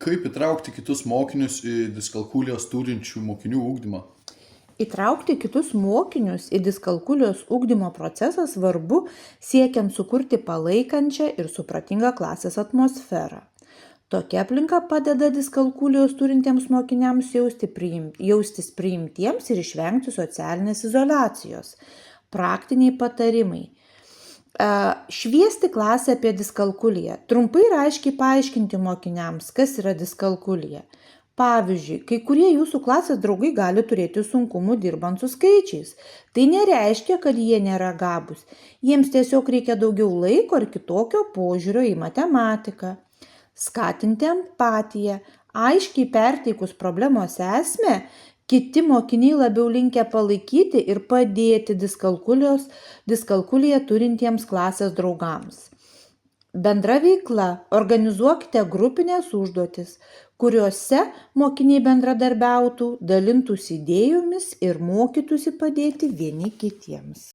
Kaip įtraukti kitus mokinius į diskalkulijos turinčių mokinių ugdymą? Įtraukti kitus mokinius į diskalkulijos ugdymo procesą svarbu siekiant sukurti palaikančią ir supratingą klasės atmosferą. Tokia aplinka padeda diskalkulijos turintiems mokiniams jaustis priimtiems ir išvengti socialinės izoliacijos. Praktiniai patarimai. Šviesti klasę apie diskalkuliją. Trumpai ir aiškiai paaiškinti mokiniams, kas yra diskalkulija. Pavyzdžiui, kai kurie jūsų klasės draugai gali turėti sunkumų dirbant su skaičiais. Tai nereiškia, kad jie nėra gabūs. Jiems tiesiog reikia daugiau laiko ir kitokio požiūrio į matematiką. Skatinti empatiją. Aiškiai perteikus problemos esmę, kiti mokiniai labiau linkę palaikyti ir padėti diskalkuliją turintiems klasės draugams. Bendra veikla. Organizuokite grupinės užduotis, kuriuose mokiniai bendradarbiautų, dalintųsi idėjomis ir mokytųsi padėti vieni kitiems.